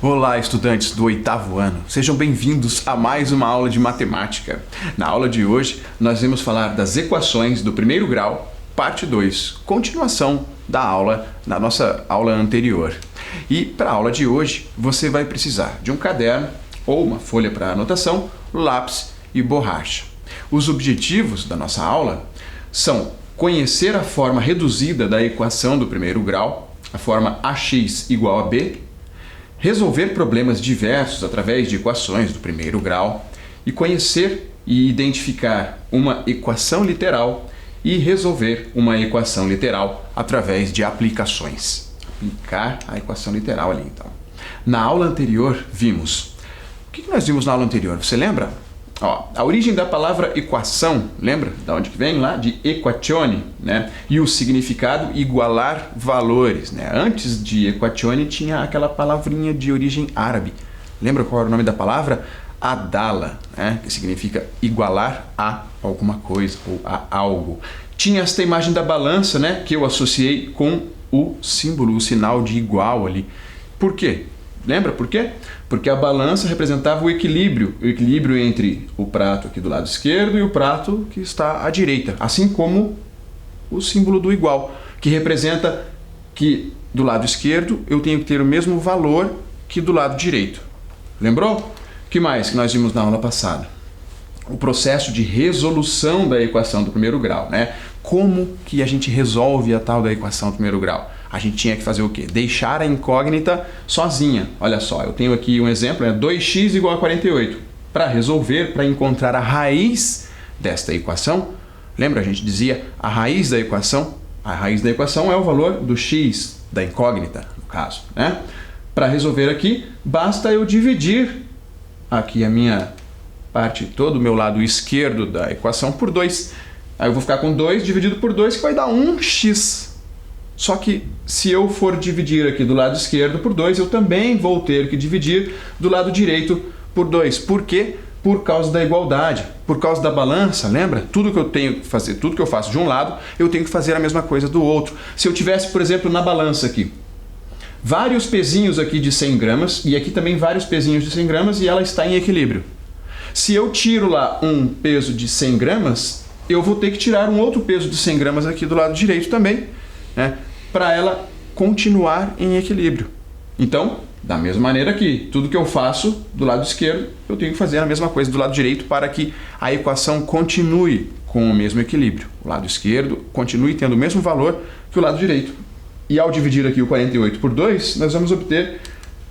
Olá, estudantes do 8º ano. Sejam bem-vindos a mais uma aula de matemática. Na aula de hoje, nós vamos falar das equações do primeiro grau, parte 2, continuação da nossa aula anterior. E para a aula de hoje, você vai precisar de um caderno ou uma folha para anotação, lápis e borracha. Os objetivos da nossa aula são conhecer a forma reduzida da equação do primeiro grau, a forma ax igual a b, resolver problemas diversos através de equações do primeiro grau e conhecer e identificar uma equação literal e resolver uma equação literal através de aplicações. Aplicar a equação literal ali, então. Na aula anterior, vimos... O que nós vimos na aula anterior? Você lembra? A origem da palavra equação, lembra? Da onde que vem? Lá de equatione, né? E o significado igualar valores, né? Antes de equatione tinha aquela palavrinha de origem árabe. Lembra qual era o nome da palavra? Adala, né? Que significa igualar a alguma coisa ou a algo. Tinha esta imagem da balança, né? Que eu associei com o símbolo, o sinal de igual ali. Por quê? Lembra por quê? Porque a balança representava o equilíbrio entre o prato aqui do lado esquerdo e o prato que está à direita, assim como o símbolo do igual, que representa que do lado esquerdo eu tenho que ter o mesmo valor que do lado direito. Lembrou? O que mais que nós vimos na aula passada? O processo de resolução da equação do primeiro grau, né? Como que a gente resolve a tal da equação do primeiro grau? A gente tinha que fazer o quê? Deixar a incógnita sozinha. Olha só, eu tenho aqui um exemplo, 2x igual a 48. Para resolver, para encontrar a raiz desta equação, lembra, a gente dizia a raiz da equação? A raiz da equação é o valor do x, da incógnita, no caso, né? Para resolver aqui, basta eu dividir aqui a minha parte, todo o meu lado esquerdo da equação por 2. Aí eu vou ficar com 2 dividido por 2, que vai dar 1x. Só que se eu for dividir aqui do lado esquerdo por 2, eu também vou ter que dividir do lado direito por 2. Por quê? Por causa da igualdade, por causa da balança, lembra? Tudo que eu tenho que fazer, tudo que eu faço de um lado, eu tenho que fazer a mesma coisa do outro. Se eu tivesse, por exemplo, na balança aqui, vários pezinhos aqui de 100 gramas, e aqui também vários pezinhos de 100 gramas, e ela está em equilíbrio. Se eu tiro lá um peso de 100 gramas, eu vou ter que tirar um outro peso de 100 gramas aqui do lado direito também, né? Para ela continuar em equilíbrio. Então, da mesma maneira que tudo que eu faço do lado esquerdo, eu tenho que fazer a mesma coisa do lado direito para que a equação continue com o mesmo equilíbrio. O lado esquerdo continue tendo o mesmo valor que o lado direito. E ao dividir aqui o 48 por 2, nós vamos obter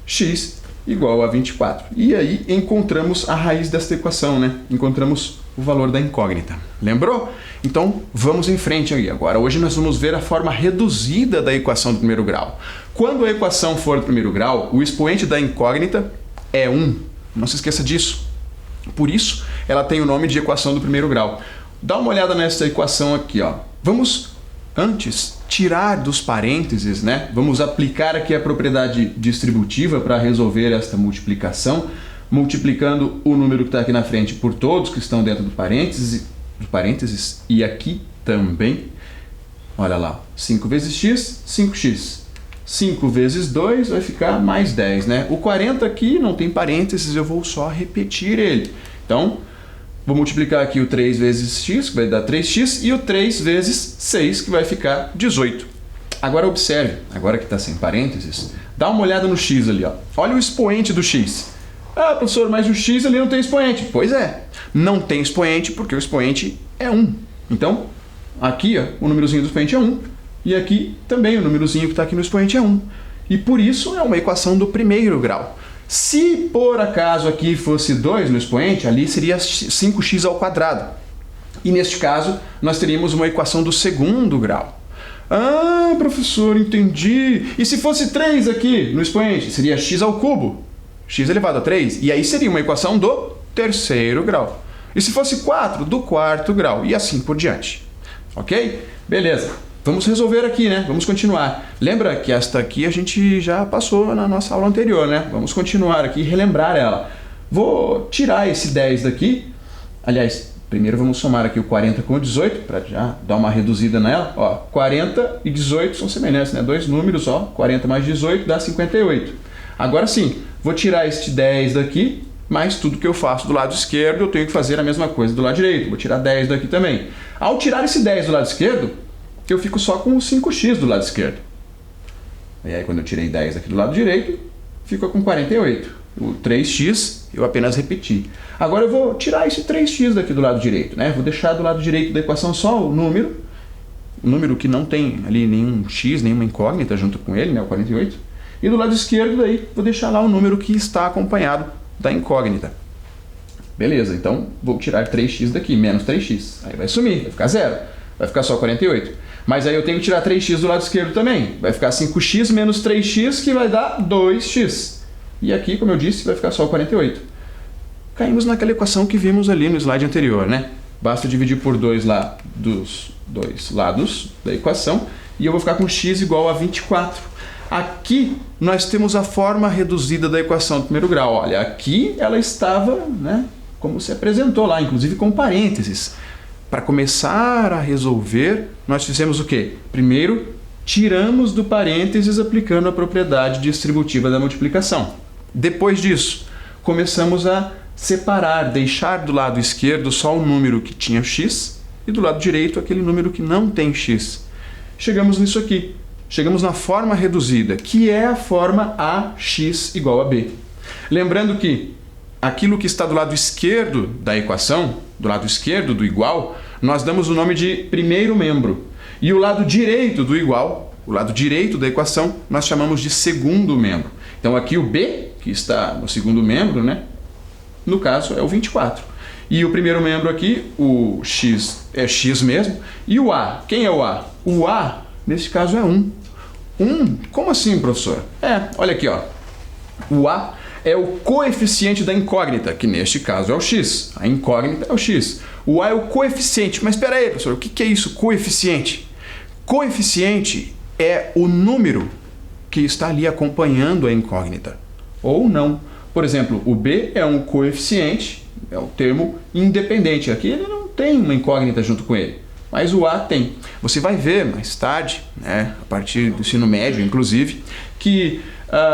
x igual a 24. E aí encontramos a raiz desta equação, né? Encontramos o valor da incógnita. Lembrou? Então, vamos em frente aí. Agora, hoje nós vamos ver a forma reduzida da equação do primeiro grau. Quando a equação for do primeiro grau, o expoente da incógnita é 1. Não se esqueça disso. Por isso, ela tem o nome de equação do primeiro grau. Dá uma olhada nessa equação aqui, ó. Vamos, antes, tirar dos parênteses, né? Vamos aplicar aqui a propriedade distributiva para resolver esta multiplicação, multiplicando o número que está aqui na frente por todos que estão dentro do parênteses e aqui também. Olha lá, 5 vezes x, 5x. 5 vezes 2 vai ficar mais 10, né? O 40 aqui não tem parênteses, eu vou só repetir ele. Então, vou multiplicar aqui o 3 vezes x, que vai dar 3x, e o 3 vezes 6, que vai ficar 18. Agora observe, agora que está sem parênteses, dá uma olhada no x ali, ó. Olha o expoente do x. Ah, professor, mas o x ali não tem expoente. Pois é, não tem expoente porque o expoente é 1. Então, aqui ó, o númerozinho do expoente é 1. E aqui também o númerozinho que está aqui no expoente é 1. E por isso é uma equação do primeiro grau. Se por acaso aqui fosse 2 no expoente, ali seria 5x ao quadrado. E neste caso, nós teríamos uma equação do segundo grau. Ah, professor, entendi. E se fosse 3 aqui no expoente, seria x ao cubo. X elevado a 3, e aí seria uma equação do terceiro grau. E se fosse 4, do quarto grau, e assim por diante. Ok? Beleza. Vamos resolver aqui, né? Vamos continuar. Lembra que esta aqui a gente já passou na nossa aula anterior, né? Vamos continuar aqui e relembrar ela. Vou tirar esse 10 daqui. Aliás, primeiro vamos somar aqui o 40 com o 18, para já dar uma reduzida nela. Ó, 40 e 18 são semelhantes, né? Dois números, ó, 40 mais 18 dá 58. Agora sim, vou tirar este 10 daqui, mas tudo que eu faço do lado esquerdo, eu tenho que fazer a mesma coisa do lado direito. Vou tirar 10 daqui também. Ao tirar esse 10 do lado esquerdo, eu fico só com o 5x do lado esquerdo. E aí, quando eu tirei 10 aqui do lado direito, fica com 48. O 3x eu apenas repeti. Agora eu vou tirar esse 3x daqui do lado direito, né? Vou deixar do lado direito da equação só o número que não tem ali nenhum x, nenhuma incógnita junto com ele, né? O 48. E do lado esquerdo, daí, vou deixar lá o número que está acompanhado da incógnita. Beleza, então vou tirar 3x daqui, menos 3x. Aí vai sumir, vai ficar 0. Vai ficar só 48. Mas aí eu tenho que tirar 3x do lado esquerdo também. Vai ficar 5x menos 3x, que vai dar 2x. E aqui, como eu disse, vai ficar só 48. Caímos naquela equação que vimos ali no slide anterior, né? Basta dividir por 2 lá dos dois lados da equação e eu vou ficar com x igual a 24. Aqui nós temos a forma reduzida da equação do primeiro grau. Olha, aqui ela estava, né, como se apresentou lá, inclusive com parênteses. Para começar a resolver, nós fizemos o quê? Primeiro, tiramos do parênteses aplicando a propriedade distributiva da multiplicação. Depois disso, começamos a separar, deixar do lado esquerdo só o número que tinha x e do lado direito aquele número que não tem x. Chegamos nisso aqui. Chegamos na forma reduzida, que é a forma ax igual a b. Lembrando que aquilo que está do lado esquerdo da equação, do lado esquerdo do igual, nós damos o nome de primeiro membro. E o lado direito do igual, o lado direito da equação, nós chamamos de segundo membro. Então aqui o b, que está no segundo membro, né? No caso é o 24. E o primeiro membro aqui, o x, é x mesmo. E o a, quem é o a? O a, nesse caso, é 1. 1? Como assim, professor? Olha aqui, ó. O a é o coeficiente da incógnita, que neste caso é o x. A incógnita é o x. O a é o coeficiente. Mas espera aí, professor, o que é isso, coeficiente? Coeficiente é o número que está ali acompanhando a incógnita. Ou não. Por exemplo, o b é um coeficiente, é o termo independente. Aqui ele não tem uma incógnita junto com ele, mas o a tem. Você vai ver mais tarde, né, a partir do ensino médio, inclusive, que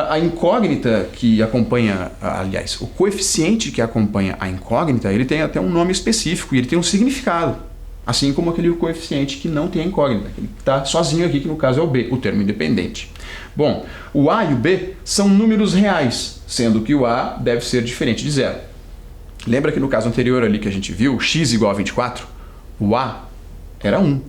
a incógnita que acompanha, aliás, o coeficiente que acompanha a incógnita, ele tem até um nome específico e ele tem um significado. Assim como aquele coeficiente que não tem a incógnita, que está sozinho aqui, que no caso é o b, o termo independente. Bom, o a e o b são números reais, sendo que o a deve ser diferente de 0. Lembra que no caso anterior ali que a gente viu, x igual a 24, o a era 1,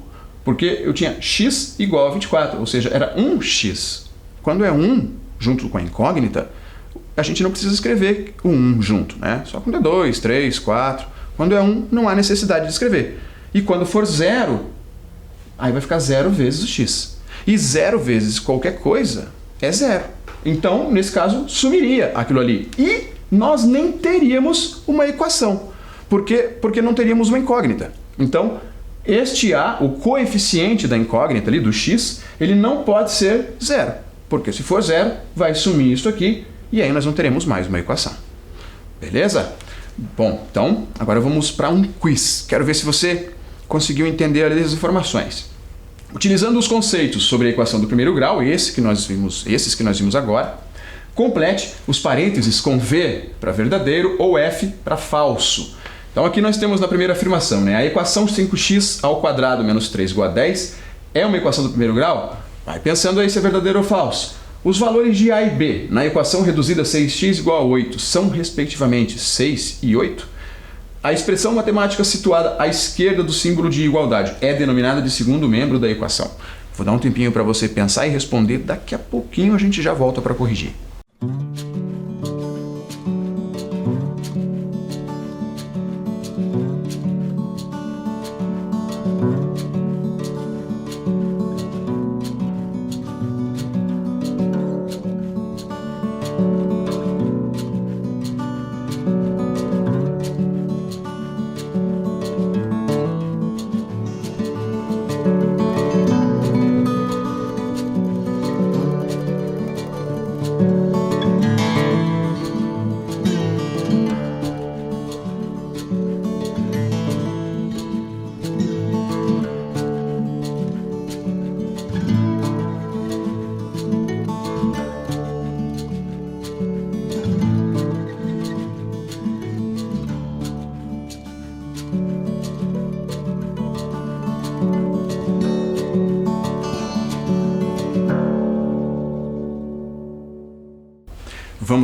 porque eu tinha x igual a 24, ou seja, era 1x. Quando é 1 junto com a incógnita, a gente não precisa escrever o 1 junto, né? Só quando é 2, 3, 4. Quando é 1, não há necessidade de escrever. E quando for 0, aí vai ficar 0 vezes o x. E 0 vezes qualquer coisa é 0. Então, nesse caso, sumiria aquilo ali. E nós nem teríamos uma equação. Por quê? Porque não teríamos uma incógnita. Então, este a, o coeficiente da incógnita ali, do x, ele não pode ser 0. Porque se for 0, vai sumir isso aqui e aí nós não teremos mais uma equação. Beleza? Bom, então, agora vamos para um quiz. Quero ver se você conseguiu entender ali as informações. Utilizando os conceitos sobre a equação do primeiro grau, esses que nós vimos agora, complete os parênteses com v para verdadeiro ou f para falso. Então aqui nós temos na primeira afirmação, né? A equação 5x ao quadrado menos 3 igual a 10 é uma equação do primeiro grau? Vai pensando aí se é verdadeiro ou falso. Os valores de a e b na equação reduzida 6x igual a 8 são respectivamente 6 e 8? A expressão matemática situada à esquerda do símbolo de igualdade é denominada de segundo membro da equação. Vou dar um tempinho para você pensar e responder, daqui a pouquinho a gente já volta para corrigir.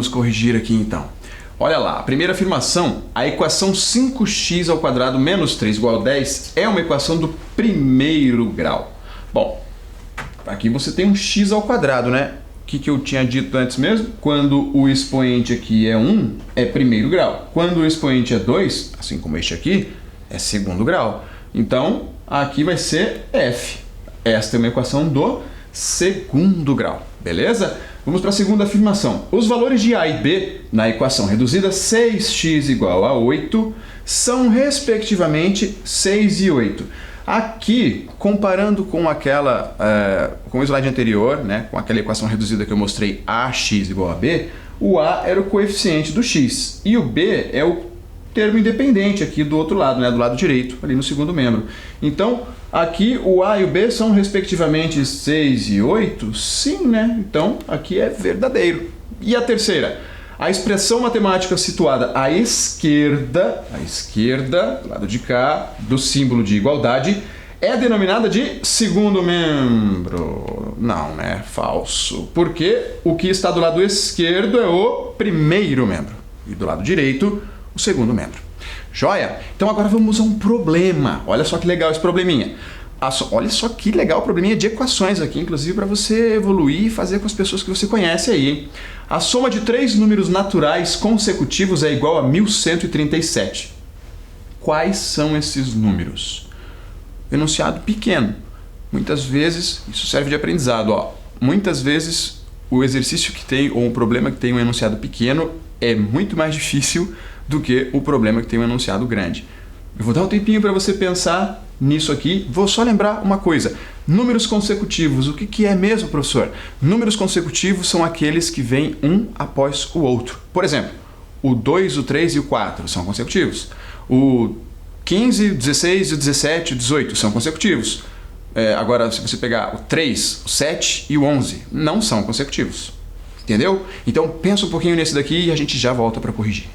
Vamos corrigir aqui então. Olha lá, a primeira afirmação, a equação 5x² menos 3 igual a 10 é uma equação do primeiro grau. Bom, aqui você tem um x², né? O que eu tinha dito antes mesmo? Quando o expoente aqui é 1, é primeiro grau. Quando o expoente é 2, assim como este aqui, é segundo grau. Então, aqui vai ser f. Esta é uma equação do segundo grau, beleza? Vamos para a segunda afirmação. Os valores de a e b na equação reduzida 6x igual a 8 são respectivamente 6 e 8. Aqui, comparando com com o slide anterior, né, com aquela equação reduzida que eu mostrei ax igual a b, o a era o coeficiente do x e o b é o termo independente aqui do outro lado, né, do lado direito, ali no segundo membro. Então, aqui o a e o b são respectivamente 6 e 8? Sim, né? Então, aqui é verdadeiro. E a terceira? A expressão matemática situada à esquerda, do lado de cá, do símbolo de igualdade, é denominada de segundo membro. Não, né? Falso. Porque o que está do lado esquerdo é o primeiro membro. E do lado direito, o segundo membro. Joia? Então agora vamos a um problema. Olha só que legal esse probleminha. Olha só que legal o probleminha de equações aqui, inclusive para você evoluir e fazer com as pessoas que você conhece aí, hein? A soma de 3 números naturais consecutivos é igual a 1137. Quais são esses números? Enunciado pequeno. Muitas vezes, isso serve de aprendizado, ó. Muitas vezes o exercício que tem, ou um problema que tem um enunciado pequeno, é muito mais difícil do que o problema que tem um enunciado grande. Eu vou dar um tempinho para você pensar nisso aqui. Vou só lembrar uma coisa. Números consecutivos. O que é mesmo, professor? Números consecutivos são aqueles que vêm um após o outro. Por exemplo, o 2, o 3 e o 4 são consecutivos. O 15, o 16, o 17 e o 18 são consecutivos. Agora, se você pegar o 3, o 7 e o 11, não são consecutivos. Entendeu? Então, pensa um pouquinho nesse daqui e a gente já volta para corrigir.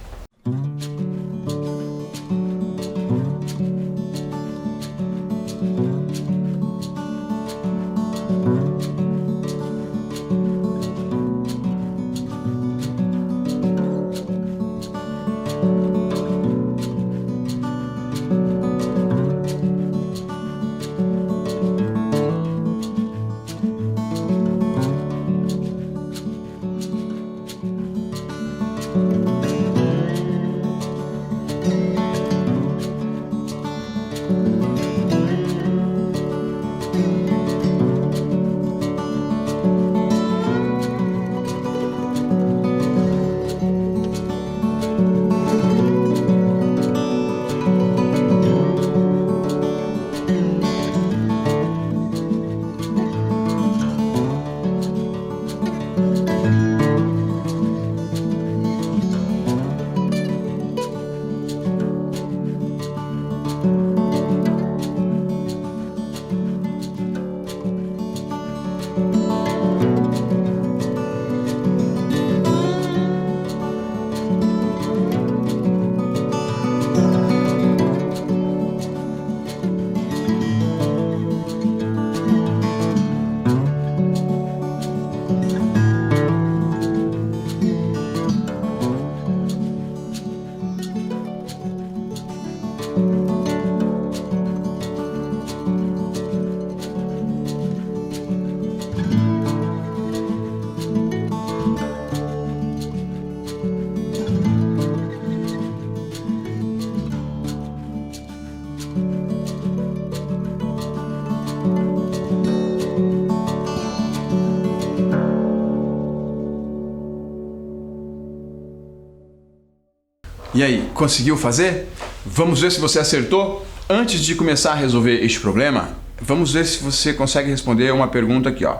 E aí, conseguiu fazer? Vamos ver se você acertou? Antes de começar a resolver este problema, vamos ver se você consegue responder uma pergunta aqui, ó.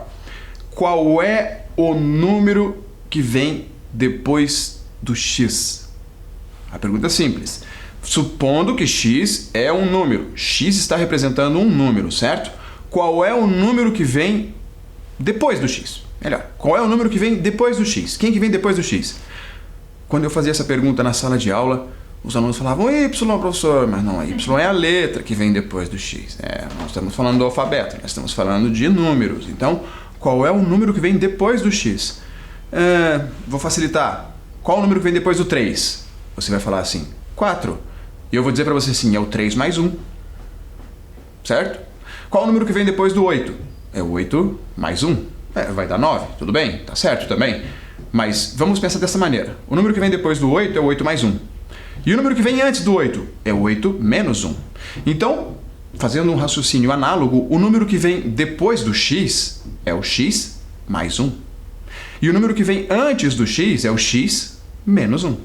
Qual é o número que vem depois do x? A pergunta é simples. Supondo que x é um número, x está representando um número, certo? Qual é o número que vem depois do x? Melhor, qual é o número que vem depois do x? Quem que vem depois do x? Quando eu fazia essa pergunta na sala de aula, os alunos falavam y, professor, mas não, y é a letra que vem depois do x. Nós estamos falando do alfabeto, nós estamos falando de números. Então, qual é o número que vem depois do x? Vou facilitar. Qual o número que vem depois do 3? Você vai falar assim, 4. E eu vou dizer para você assim, é o 3 mais 1. Certo? Qual o número que vem depois do 8? É o 8 mais 1. Vai dar 9, tudo bem? Tá certo também? Mas vamos pensar dessa maneira. O número que vem depois do 8 é o 8 mais 1. E o número que vem antes do 8 é o 8 menos 1. Então, fazendo um raciocínio análogo, o número que vem depois do x é o x mais 1. E o número que vem antes do x é o x menos 1.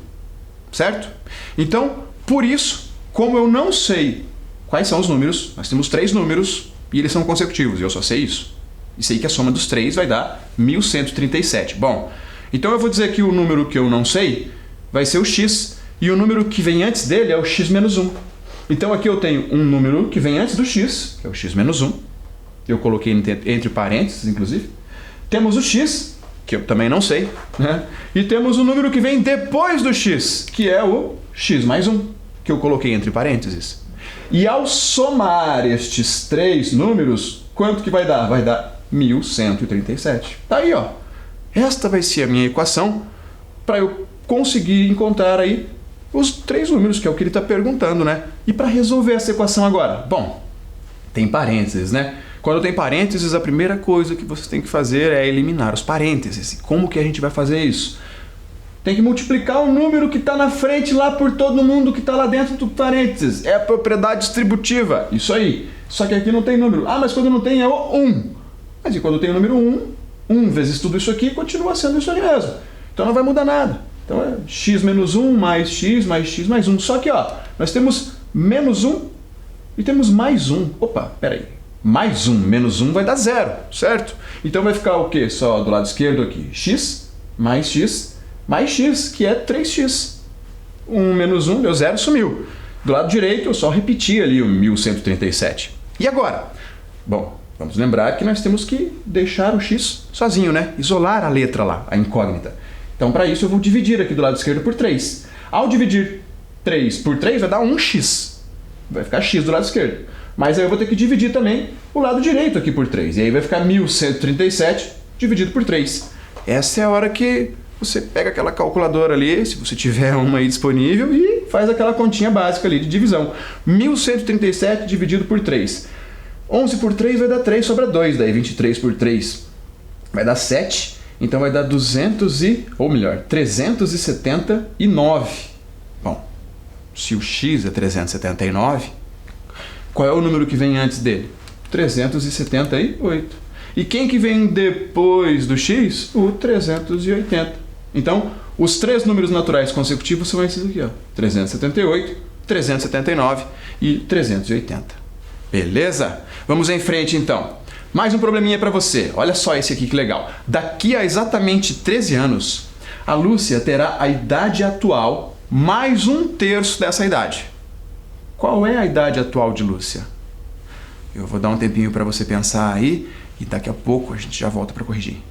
Certo? Então, por isso, como eu não sei quais são os números, nós temos 3 números e eles são consecutivos, e eu só sei isso. E sei que a soma dos 3 vai dar 1137. Bom, então eu vou dizer que o número que eu não sei vai ser o x, e o número que vem antes dele é o x menos 1. Então aqui eu tenho um número que vem antes do x, que é o x menos 1. Eu coloquei entre parênteses, inclusive. Temos o x, que eu também não sei, né? E temos o número que vem depois do x, que é o x mais 1, que eu coloquei entre parênteses. E ao somar estes 3 números, quanto que vai dar? Vai dar 1137. Tá aí, ó. Esta vai ser a minha equação para eu conseguir encontrar aí os 3 números, que é o que ele está perguntando, né? E para resolver essa equação agora? Bom, tem parênteses, né? Quando tem parênteses, a primeira coisa que você tem que fazer é eliminar os parênteses. E como que a gente vai fazer isso? Tem que multiplicar o número que está na frente lá por todo mundo que está lá dentro do parênteses. É a propriedade distributiva. Isso aí. Só que aqui não tem número. Ah, mas quando não tem é o 1. Mas e quando tem o número 1, 1 vezes tudo isso aqui continua sendo isso ali mesmo. Então não vai mudar nada. Então é x menos 1 mais x mais 1. Só que, ó, nós temos menos 1 e temos mais 1. Opa, peraí. Mais 1 menos 1 vai dar 0, certo? Então vai ficar o quê? Só do lado esquerdo aqui. X, mais x, que é 3x. 1 menos 1 deu 0, sumiu. Do lado direito eu só repeti ali o 1137. E agora? Bom, vamos lembrar que nós temos que deixar o x sozinho, né? Isolar a letra lá, a incógnita. Então, para isso, eu vou dividir aqui do lado esquerdo por 3. Ao dividir 3 por 3, vai dar 1x. Vai ficar x do lado esquerdo. Mas aí eu vou ter que dividir também o lado direito aqui por 3. E aí vai ficar 1137 dividido por 3. Essa é a hora que você pega aquela calculadora ali, se você tiver uma aí disponível, e faz aquela continha básica ali de divisão. 1137 dividido por 3. 11 por 3 vai dar 3, sobra 2. Daí 23 por 3 vai dar 7. Então vai dar 379. Bom, se o x é 379, qual é o número que vem antes dele? 378. E quem que vem depois do x? O 380. Então, os 3 números naturais consecutivos são esses aqui, ó. 378, 379 e 380. Beleza? Vamos em frente, então. Mais um probleminha para você. Olha só esse aqui que legal. Daqui a exatamente 13 anos, a Lúcia terá a idade atual mais 1/3 dessa idade. Qual é a idade atual de Lúcia? Eu vou dar um tempinho para você pensar aí e daqui a pouco a gente já volta para corrigir.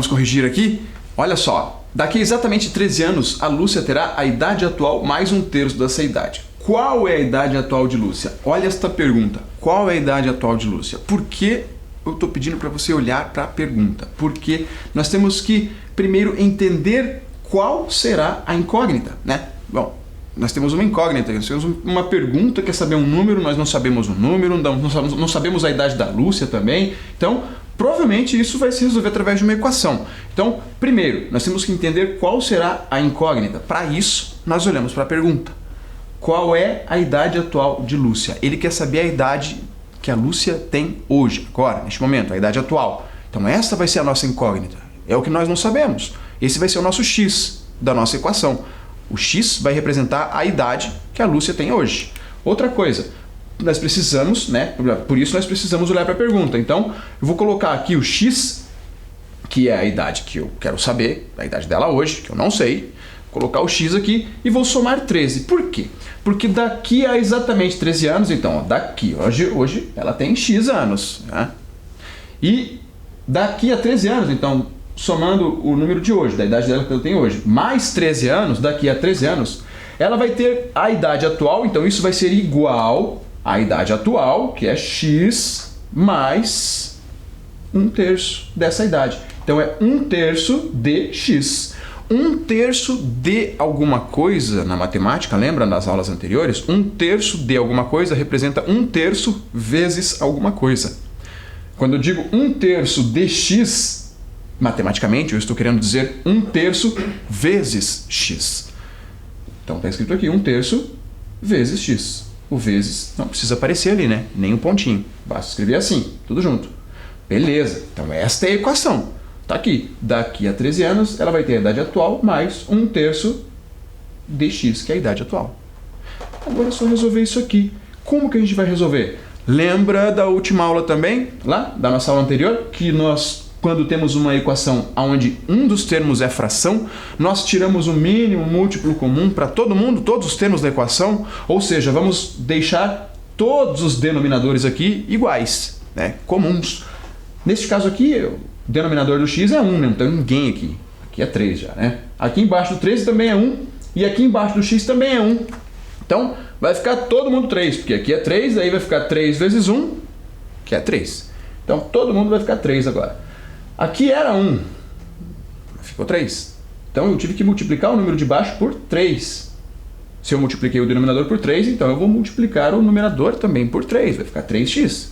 Vamos corrigir aqui? Olha só, daqui a exatamente 13 anos, a Lúcia terá a idade atual mais 1/3 dessa idade. Qual é a idade atual de Lúcia? Olha esta pergunta. Qual é a idade atual de Lúcia? Por que eu estou pedindo para você olhar para a pergunta? Porque nós temos que primeiro entender qual será a incógnita, né? Bom, nós temos uma incógnita, nós temos uma pergunta, quer saber um número, nós não sabemos o número, não sabemos a idade da Lúcia também. Então, provavelmente isso vai se resolver através de uma equação. Então, primeiro, nós temos que entender qual será a incógnita. Para isso, nós olhamos para a pergunta. Qual é a idade atual de Lúcia? Ele quer saber a idade que a Lúcia tem hoje, agora, neste momento, a idade atual. Então, essa vai ser a nossa incógnita. É o que nós não sabemos. Esse vai ser o nosso x da nossa equação. O x vai representar a idade que a Lúcia tem hoje. Outra coisa, nós precisamos, né? Por isso nós precisamos olhar para a pergunta. Então, eu vou colocar aqui o x, que é a idade que eu quero saber, a idade dela hoje, que eu não sei. Vou colocar o x aqui e vou somar 13. Por quê? Porque daqui a exatamente 13 anos, então, ó, daqui, hoje ela tem x anos. Né? E daqui a 13 anos, então, somando o número de hoje, da idade dela que ela tem hoje, mais 13 anos, daqui a 13 anos, ela vai ter a idade atual, então isso vai ser igual à idade atual, que é x mais 1/3 dessa idade. Então é 1/3 de x. 1/3 de alguma coisa na matemática, lembra nas aulas anteriores? 1/3 de alguma coisa representa 1/3 vezes alguma coisa. Quando eu digo 1/3 de x, matematicamente eu estou querendo dizer 1/3 vezes x. Então está escrito aqui 1/3 vezes x. O vezes não precisa aparecer ali, né? Nem um pontinho. Basta escrever assim, tudo junto. Beleza, então esta é a equação. Está aqui. Daqui a 13 anos, ela vai ter a idade atual mais 1/3 de x, que é a idade atual. Agora é só resolver isso aqui. Como que a gente vai resolver? Lembra da última aula também, lá, da nossa aula anterior, que nós, quando temos uma equação onde um dos termos é fração, nós tiramos o mínimo múltiplo comum para todo mundo, todos os termos da equação, ou seja, vamos deixar todos os denominadores aqui iguais, né, comuns. Neste caso aqui, o denominador do x é 1, né? Não tem ninguém aqui. Aqui é 3 já, né? Aqui embaixo do 13 também é 1, e aqui embaixo do x também é 1. Então, vai ficar todo mundo 3, porque aqui é 3, aí vai ficar 3 vezes 1, que é 3. Então, todo mundo vai ficar 3 agora. Aqui era 1, ficou 3. Então, eu tive que multiplicar o número de baixo por 3. Se eu multipliquei o denominador por 3, então eu vou multiplicar o numerador também por 3, vai ficar 3x.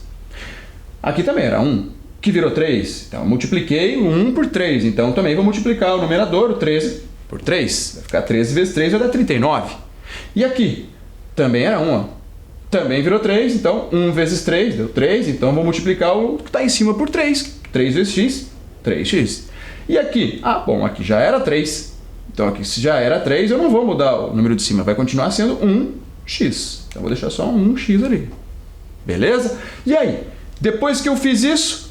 Aqui também era 1. Que virou 3, então eu multipliquei o 1 por 3, então também vou multiplicar o numerador, o 13, por 3, vai ficar 13 vezes 3 vai dar 39. E aqui, também era 1, ó. Também virou 3, então 1 vezes 3 deu 3, então vou multiplicar o que está em cima por 3, 3 vezes x, 3x. E aqui, bom, aqui já era 3, então aqui se já era 3, eu não vou mudar o número de cima, vai continuar sendo 1x, então vou deixar só um 1x ali, beleza? E aí, depois que eu fiz isso,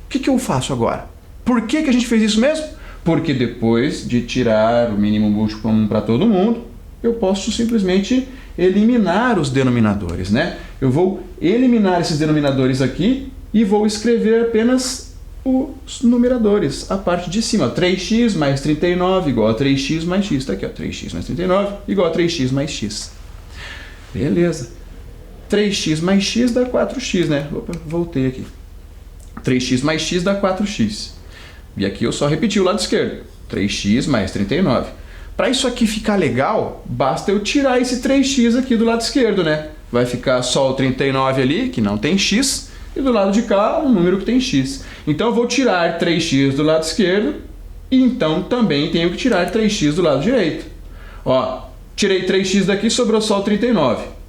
o que eu faço agora? Por que a gente fez isso mesmo? Porque depois de tirar o mínimo múltiplo comum para todo mundo, eu posso simplesmente eliminar os denominadores, né? Eu vou eliminar esses denominadores aqui e vou escrever apenas os numeradores, a parte de cima. 3x mais 39 igual a 3x mais x. Está aqui, ó, 3x mais 39 igual a 3x mais x. Beleza. 3x mais x dá 4x, né? Opa, voltei aqui. 3x mais x dá 4x. E aqui eu só repeti o lado esquerdo. 3x mais 39. Para isso aqui ficar legal, basta eu tirar esse 3x aqui do lado esquerdo, né? Vai ficar só o 39 ali, que não tem x, e do lado de cá, um número que tem x. Então eu vou tirar 3x do lado esquerdo, e então também tenho que tirar 3x do lado direito. Ó, tirei 3x daqui, sobrou só o 39.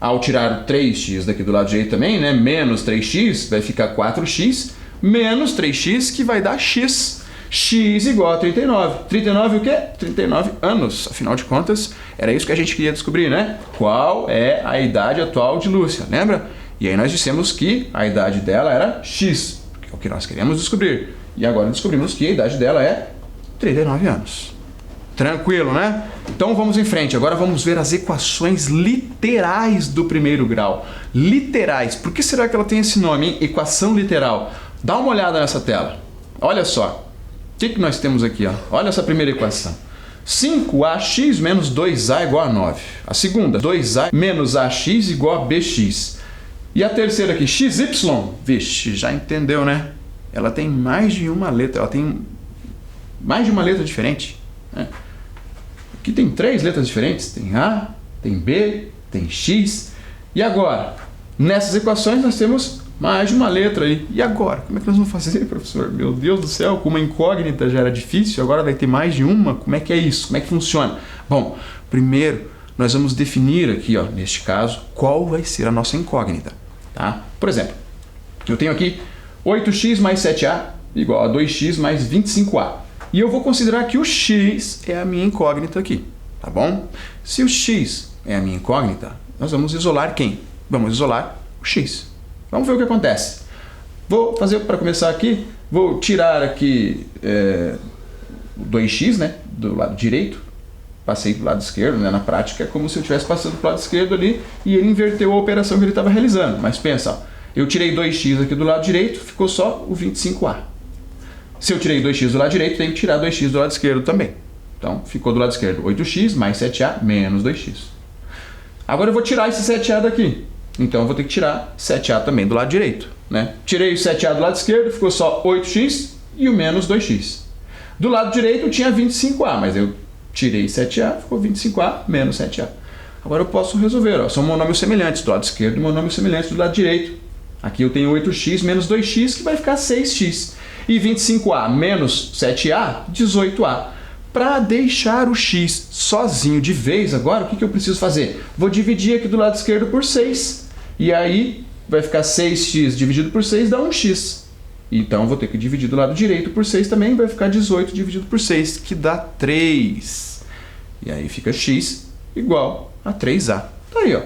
Ao tirar o 3x daqui do lado direito também, né, menos 3x, vai ficar 4x, menos 3x, que vai dar x. X igual a 39. 39 o quê? 39 anos. Afinal de contas, era isso que a gente queria descobrir, né? Qual é a idade atual de Lúcia, lembra? E aí nós dissemos que a idade dela era x, que é o que nós queríamos descobrir. E agora descobrimos que a idade dela é 39 anos. Tranquilo, né? Então vamos em frente. Agora vamos ver as equações literais do primeiro grau. Literais. Por que será que ela tem esse nome, hein? Equação literal. Dá uma olhada nessa tela. Olha só. que nós temos aqui? Ó? Olha essa primeira equação. 5ax menos 2a igual a 9. A segunda, 2a menos ax igual a bx. E a terceira aqui, xy. Vixe, já entendeu, né? Ela tem mais de uma letra. Ela tem mais de uma letra diferente. Né? Aqui tem 3 letras diferentes. Tem A, tem B, tem X. E agora? Nessas equações nós temos mais de uma letra aí. E agora? Como é que nós vamos fazer, professor? Meu Deus do céu, com uma incógnita já era difícil, agora vai ter mais de uma? Como é que é isso? Como é que funciona? Bom, primeiro nós vamos definir aqui, ó, neste caso, qual vai ser a nossa incógnita. Tá? Por exemplo, eu tenho aqui 8x mais 7a igual a 2x mais 25a. E eu vou considerar que o x é a minha incógnita aqui, tá bom? Se o x é a minha incógnita, nós vamos isolar quem? Vamos isolar o x. Vamos ver o que acontece. Vou fazer, para começar aqui, vou tirar aqui o 2x, né, do lado direito. Passei para o lado esquerdo, né? Na prática é como se eu estivesse passando para o lado esquerdo ali e ele inverteu a operação que ele estava realizando. Mas pensa, ó, eu tirei 2x aqui do lado direito, ficou só o 25a. Se eu tirei 2x do lado direito, tenho que tirar 2x do lado esquerdo também. Então, ficou do lado esquerdo 8x mais 7a menos 2x. Agora eu vou tirar esse 7a daqui. Então, eu vou ter que tirar 7a também do lado direito. Né? Tirei o 7a do lado esquerdo, ficou só 8x e o menos 2x. Do lado direito eu tinha 25a, mas eu tirei 7a, ficou 25a menos 7a. Agora eu posso resolver. Ó, são monômios semelhantes do lado esquerdo e monômios semelhantes do lado direito. Aqui eu tenho 8x menos 2x, que vai ficar 6x. E 25a menos 7a, 18a. Para deixar o x sozinho de vez agora, o que eu preciso fazer? Vou dividir aqui do lado esquerdo por 6. E aí vai ficar 6x dividido por 6 dá 1x. Então, vou ter que dividir do lado direito por 6 também, vai ficar 18 dividido por 6, que dá 3. E aí fica x igual a 3a. Tá aí, ó.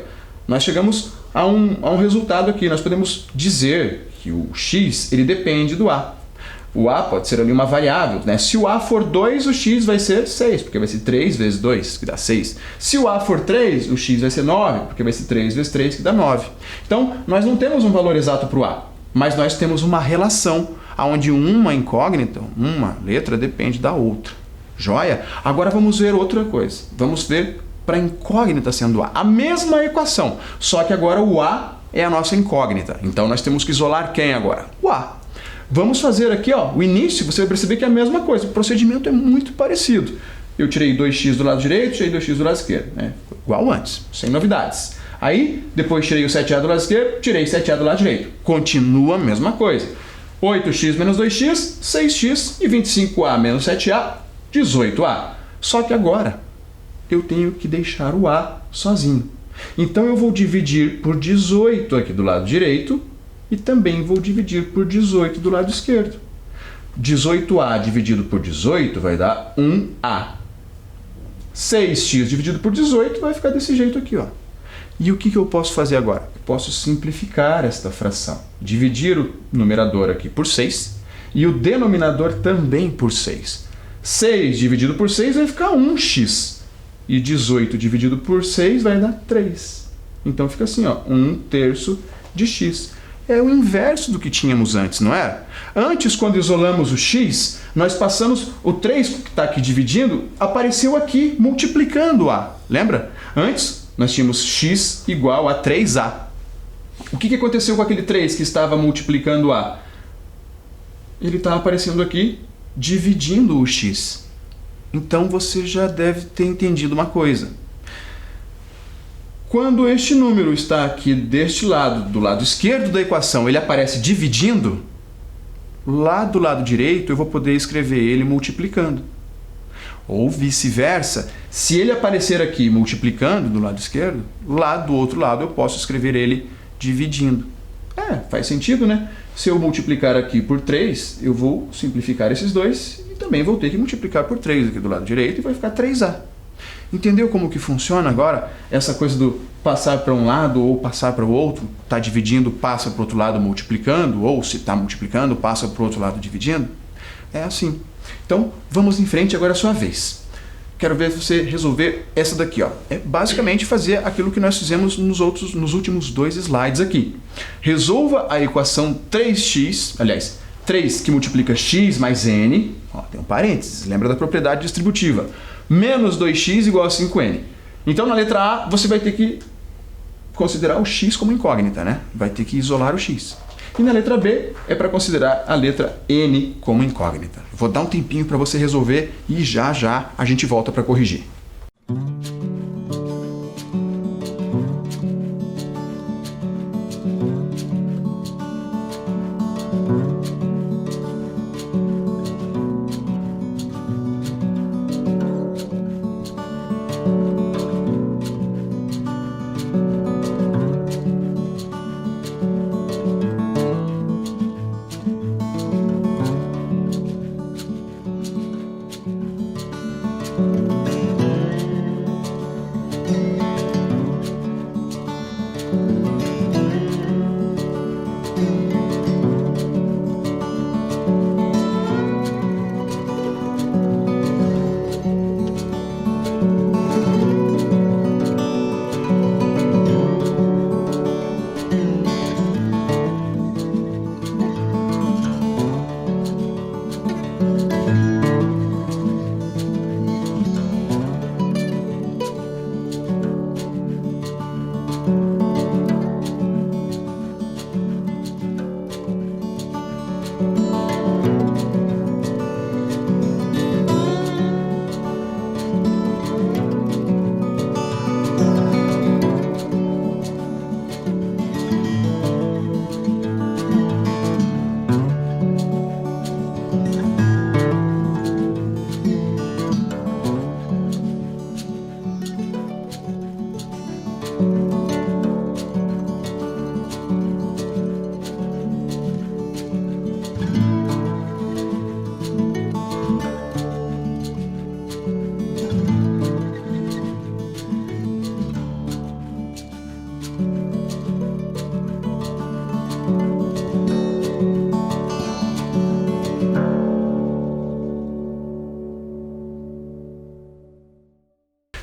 Nós chegamos a um resultado aqui. Nós podemos dizer que o x ele depende do a. O a pode ser ali uma variável, né? Se o a for 2, o x vai ser 6, porque vai ser 3 vezes 2, que dá 6. Se o a for 3, o x vai ser 9, porque vai ser 3 vezes 3, que dá 9. Então, nós não temos um valor exato para o a, mas nós temos uma relação onde uma incógnita, uma letra, depende da outra. Joia? Agora vamos ver outra coisa. Vamos ver para a incógnita sendo a. A mesma equação, só que agora o a é a nossa incógnita. Então, nós temos que isolar quem agora? O a. Vamos fazer aqui, ó, o início, você vai perceber que é a mesma coisa. O procedimento é muito parecido. Eu tirei 2x do lado direito, tirei 2x do lado esquerdo. Né? Igual antes, sem novidades. Aí, depois tirei o 7a do lado esquerdo, tirei 7a do lado direito. Continua a mesma coisa. 8x menos 2x, 6x e 25a menos 7a, 18a. Só que agora, eu tenho que deixar o a sozinho. Então, eu vou dividir por 18 aqui do lado direito, e também vou dividir por 18 do lado esquerdo. 18a dividido por 18 vai dar 1a. 6x dividido por 18 vai ficar desse jeito aqui, ó. E o que eu posso fazer agora? Eu posso simplificar esta fração. Dividir o numerador aqui por 6 e o denominador também por 6. 6 dividido por 6 vai ficar 1x. E 18 dividido por 6 vai dar 3. Então fica assim, ó, 1/3 de x. É o inverso do que tínhamos antes, não era? Antes, quando isolamos o x, nós passamos o 3 que está aqui dividindo, apareceu aqui multiplicando a. Lembra? Antes, nós tínhamos x igual a 3a. O que aconteceu com aquele 3 que estava multiplicando a? Ele está aparecendo aqui dividindo o x. Então, você já deve ter entendido uma coisa. Quando este número está aqui deste lado, do lado esquerdo da equação, ele aparece dividindo, lá do lado direito eu vou poder escrever ele multiplicando. Ou vice-versa, se ele aparecer aqui multiplicando do lado esquerdo, lá do outro lado eu posso escrever ele dividindo. Faz sentido, né? Se eu multiplicar aqui por 3, eu vou simplificar esses dois e também vou ter que multiplicar por 3 aqui do lado direito e vai ficar 3a. Entendeu como que funciona agora essa coisa do passar para um lado ou passar para o outro? Está dividindo, passa para o outro lado multiplicando, ou se está multiplicando, passa para o outro lado dividindo? É assim. Então, vamos em frente, agora é a sua vez. Quero ver você resolver essa daqui, ó. É basicamente fazer aquilo que nós fizemos nos últimos 2 slides aqui. Resolva a equação 3x, aliás, 3 que multiplica x mais n, ó, tem um parênteses, lembra da propriedade distributiva, menos 2x igual a 5n. Então, na letra A, você vai ter que considerar o x como incógnita, né? Vai ter que isolar o x. E na letra B, é para considerar a letra n como incógnita. Vou dar um tempinho para você resolver e já já a gente volta para corrigir.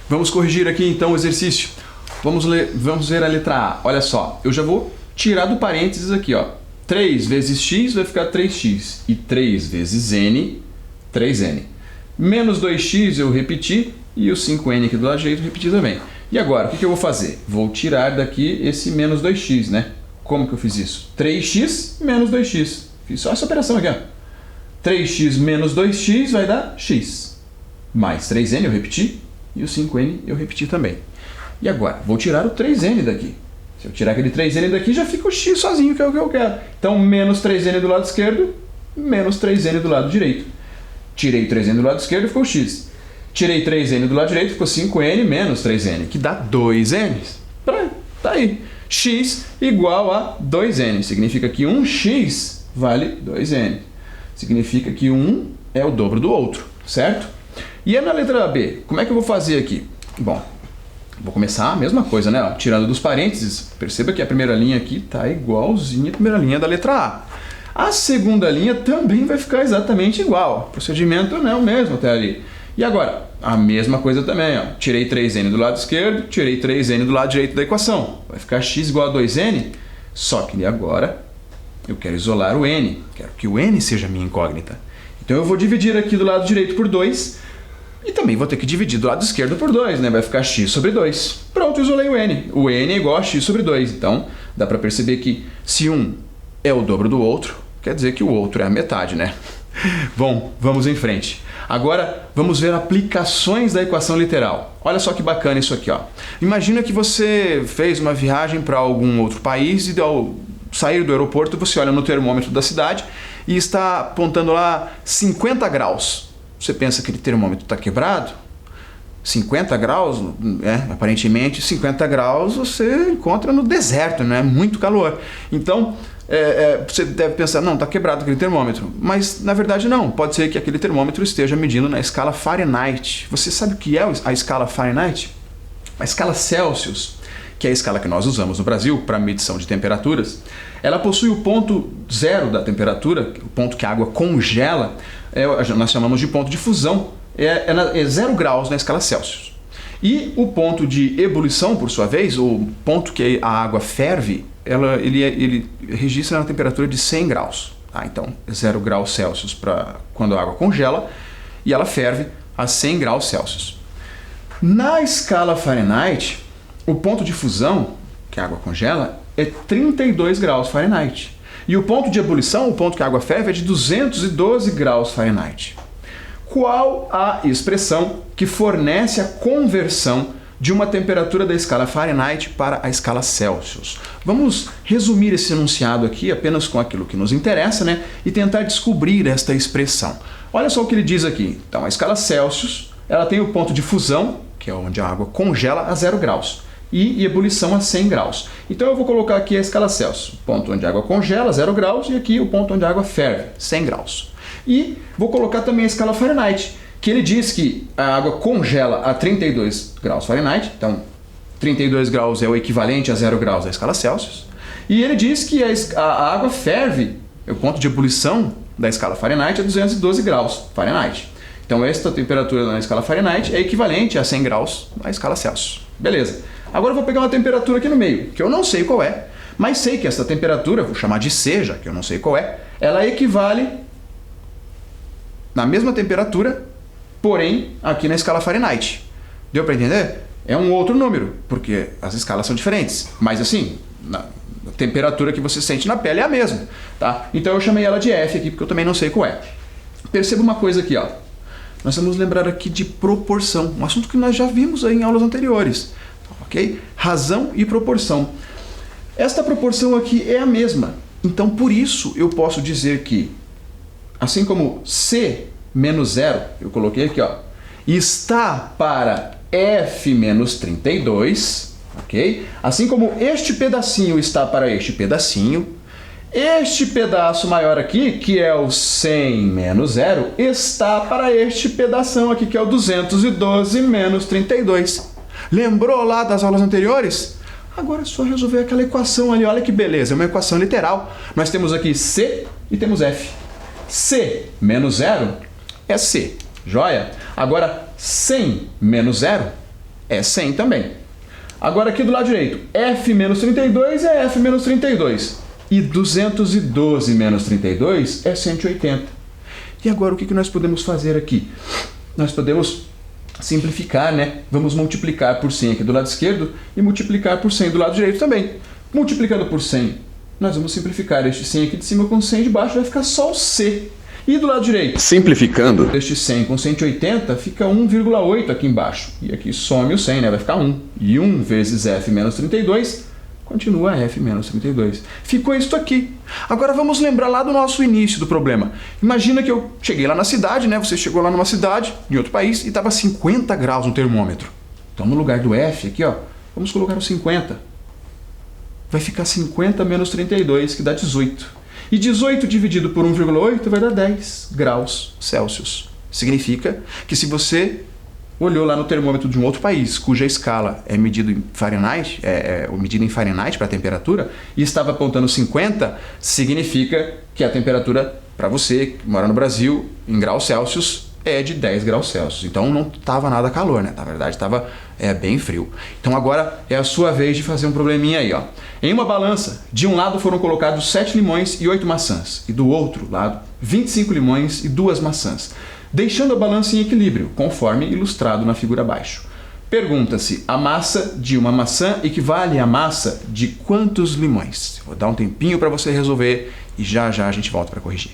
Vamos corrigir aqui então o exercício. Vamos ver a letra A. Olha só, eu já vou tirar do parênteses aqui, ó. 3 vezes x vai ficar 3x. E 3 vezes n, 3n. Menos 2x eu repeti, e o 5n aqui do lado direito eu repeti também. E agora, o que eu vou fazer? Vou tirar daqui esse menos 2x, né? Como que eu fiz isso? 3x menos 2x. Fiz só essa operação aqui, ó. 3x menos 2x vai dar x. Mais 3n eu repeti, e o 5n eu repeti também. E agora, vou tirar o 3n daqui. Se eu tirar aquele 3n daqui, já fica o x sozinho, que é o que eu quero. Então, menos 3n do lado esquerdo, menos 3n do lado direito. Tirei 3n do lado esquerdo, ficou x. Tirei 3n do lado direito, ficou 5n menos 3n, que dá 2n. Tá aí. X igual a 2n. Significa que 1x vale 2n. Significa que um é o dobro do outro, certo? E na letra B, como é que eu vou fazer aqui? Bom, vou começar a mesma coisa, né? Tirando dos parênteses, perceba que a primeira linha aqui está igualzinha à primeira linha da letra A. A segunda linha também vai ficar exatamente igual. O procedimento não é o mesmo até ali. E agora, a mesma coisa também, ó. Tirei 3n do lado esquerdo, tirei 3n do lado direito da equação. Vai ficar x igual a 2n, só que agora eu quero isolar o n. Quero que o n seja a minha incógnita. Então eu vou dividir aqui do lado direito por 2 e também vou ter que dividir do lado esquerdo por 2, né? Vai ficar x sobre 2. Pronto, isolei o n. O n é igual a x sobre 2. Então, dá para perceber que se um é o dobro do outro, quer dizer que o outro é a metade, né? Bom, vamos em frente. Agora, vamos ver aplicações da equação literal. Olha só que bacana isso aqui, ó. Imagina que você fez uma viagem para algum outro país e ao sair do aeroporto, você olha no termômetro da cidade e está apontando lá 50 graus. Você pensa que aquele termômetro está quebrado? 50 graus, aparentemente 50 graus você encontra no deserto, né? Muito calor. Então, você deve pensar, não, está quebrado aquele termômetro. Mas, na verdade, não. Pode ser que aquele termômetro esteja medindo na escala Fahrenheit. Você sabe o que é a escala Fahrenheit? A escala Celsius, que é a escala que nós usamos no Brasil para medição de temperaturas, ela possui o ponto zero da temperatura, o ponto que a água congela, nós chamamos de ponto de fusão, é 0 graus na escala Celsius. E o ponto de ebulição, por sua vez, o ponto que a água ferve, ele registra na temperatura de 100 graus. Tá? Então, 0 graus Celsius para quando a água congela e ela ferve a 100 graus Celsius. Na escala Fahrenheit, o ponto de fusão, que a água congela, é 32 graus Fahrenheit. E o ponto de ebulição, o ponto que a água ferve, é de 212 graus Fahrenheit. Qual a expressão que fornece a conversão de uma temperatura da escala Fahrenheit para a escala Celsius? Vamos resumir esse enunciado aqui apenas com aquilo que nos interessa, né? E tentar descobrir esta expressão. Olha só o que ele diz aqui. Então, a escala Celsius, ela tem o ponto de fusão, que é onde a água congela, a 0 graus. E ebulição a 100 graus. Então eu vou colocar aqui a escala Celsius, o ponto onde a água congela, 0 graus, e aqui o ponto onde a água ferve, 100 graus. E vou colocar também a escala Fahrenheit, que ele diz que a água congela a 32 graus Fahrenheit, então 32 graus é o equivalente a 0 graus da escala Celsius, e ele diz que a água ferve, o ponto de ebulição da escala Fahrenheit é 212 graus Fahrenheit. Então esta temperatura na escala Fahrenheit é equivalente a 100 graus na escala Celsius. Beleza. Agora eu vou pegar uma temperatura aqui no meio, que eu não sei qual é, mas sei que essa temperatura, vou chamar de C, já que eu não sei qual é, ela equivale na mesma temperatura, porém aqui na escala Fahrenheit. Deu para entender? É um outro número, porque as escalas são diferentes, mas assim, a temperatura que você sente na pele é a mesma. Tá? Então eu chamei ela de F aqui, porque eu também não sei qual é. Perceba uma coisa aqui, ó. Nós vamos lembrar aqui de proporção, um assunto que nós já vimos aí em aulas anteriores. Okay? Razão e proporção. Esta proporção aqui é a mesma. Então, por isso, eu posso dizer que, assim como C menos 0, eu coloquei aqui, ó, está para F menos 32, ok? Assim como este pedacinho está para este pedacinho, este pedaço maior aqui, que é o 100 menos 0, está para este pedação aqui, que é o 212 menos 32. Lembrou lá das aulas anteriores? Agora é só resolver aquela equação ali. Olha que beleza, é uma equação literal. Nós temos aqui C e temos F. C menos 0 é C, joia? Agora, 100 menos 0 é 100 também. Agora aqui do lado direito, F menos 32 é F menos 32. E 212 menos 32 é 180. E agora o que nós podemos fazer aqui? Nós podemos simplificar, né? Vamos multiplicar por 100 aqui do lado esquerdo e multiplicar por 100 do lado direito também. Multiplicando por 100, nós vamos simplificar este 100 aqui de cima com 100 de baixo, vai ficar só o C. E do lado direito, simplificando, este 100 com 180 fica 1,8 aqui embaixo. E aqui some o 100, né? Vai ficar 1. E 1 vezes F menos 32 continua F menos 32. Ficou isso aqui. Agora vamos lembrar lá do nosso início do problema. Imagina que eu cheguei lá na cidade, né? Você chegou lá numa cidade, em outro país, e estava 50 graus no termômetro. Então no lugar do F aqui, ó, vamos colocar o 50. Vai ficar 50 menos 32, que dá 18. E 18 dividido por 1,8 vai dar 10 graus Celsius. Significa que se você olhou lá no termômetro de um outro país, cuja escala é medida em Fahrenheit, medida em Fahrenheit para a temperatura, e estava apontando 50, significa que a temperatura para você que mora no Brasil, em graus Celsius, é de 10 graus Celsius. Então não estava nada calor, né? Na verdade estava bem frio. Então agora é a sua vez de fazer um probleminha aí, ó. Em uma balança, de um lado foram colocados 7 limões e 8 maçãs, e do outro lado 25 limões e 2 maçãs, deixando a balança em equilíbrio, conforme ilustrado na figura abaixo. Pergunta-se, a massa de uma maçã equivale à massa de quantos limões? Vou dar um tempinho para você resolver e já já a gente volta para corrigir.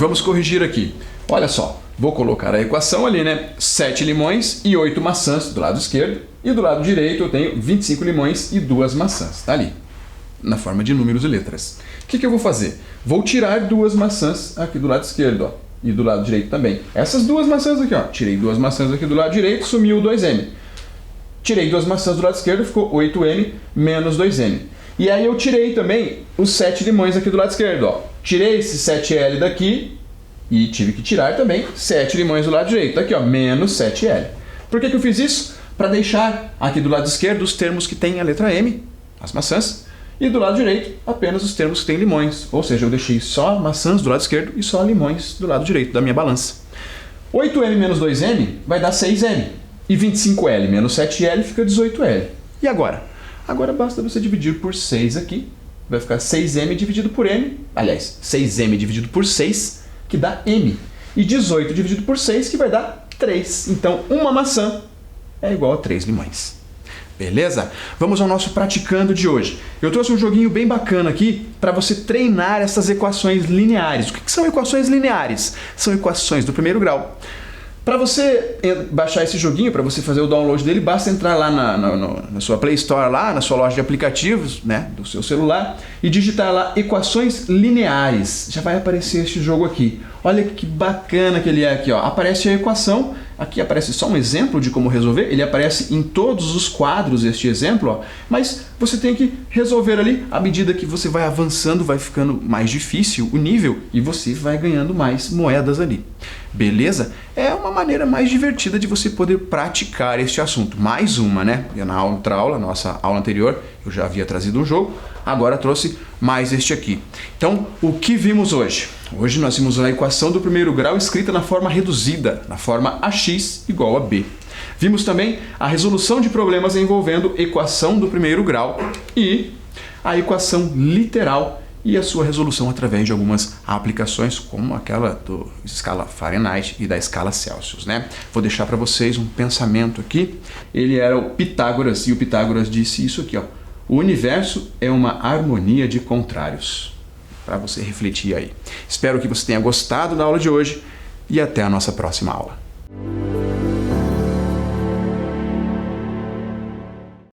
Vamos corrigir aqui. Olha só, vou colocar a equação ali, né? 7 limões e 8 maçãs do lado esquerdo. E do lado direito eu tenho 25 limões e 2 maçãs. Tá ali, na forma de números e letras. O que eu vou fazer? Vou tirar 2 maçãs aqui do lado esquerdo, ó, e do lado direito também. Essas 2 maçãs aqui, ó. Tirei 2 maçãs aqui do lado direito, sumiu o 2m. Tirei 2 maçãs do lado esquerdo, ficou 8m menos 2m. E aí eu tirei também os 7 limões aqui do lado esquerdo, ó. Tirei esse 7L daqui e tive que tirar também 7 limões do lado direito. Aqui, ó, menos 7L. Por que eu fiz isso? Para deixar aqui do lado esquerdo os termos que tem a letra M, as maçãs, e do lado direito apenas os termos que tem limões. Ou seja, eu deixei só maçãs do lado esquerdo e só limões do lado direito da minha balança. 8m menos 2m vai dar 6m. E 25L menos 7L fica 18L. E agora? Agora basta você dividir por 6 aqui. Vai ficar 6m dividido por m. Aliás, 6m dividido por 6, que dá m. E 18 dividido por 6, que vai dar 3. Então, uma maçã é igual a 3 limões. Beleza? Vamos ao nosso praticando de hoje. Eu trouxe um joguinho bem bacana aqui para você treinar essas equações lineares. O que são equações lineares? São equações do primeiro grau. Para você baixar esse joguinho, para você fazer o download dele, basta entrar lá na sua Play Store, lá na sua loja de aplicativos, né, do seu celular, e digitar lá equações lineares. Já vai aparecer este jogo aqui. Olha que bacana que ele é aqui, ó. Aparece a equação, aqui aparece só um exemplo de como resolver, ele aparece em todos os quadros este exemplo, ó, mas você tem que resolver ali, à medida que você vai avançando, vai ficando mais difícil o nível e você vai ganhando mais moedas ali. Beleza? É uma maneira mais divertida de você poder praticar este assunto. Mais uma, né? Na outra aula, nossa aula anterior, eu já havia trazido um jogo, agora trouxe mais este aqui. Então, o que vimos hoje? Hoje nós vimos a equação do primeiro grau escrita na forma reduzida, na forma ax igual a b. Vimos também a resolução de problemas envolvendo equação do primeiro grau e a equação literal e a sua resolução através de algumas aplicações, como aquela da escala Fahrenheit e da escala Celsius, né? Vou deixar para vocês um pensamento aqui. Ele era o Pitágoras, e o Pitágoras disse isso aqui, ó. O universo é uma harmonia de contrários. Para você refletir aí. Espero que você tenha gostado da aula de hoje e até a nossa próxima aula.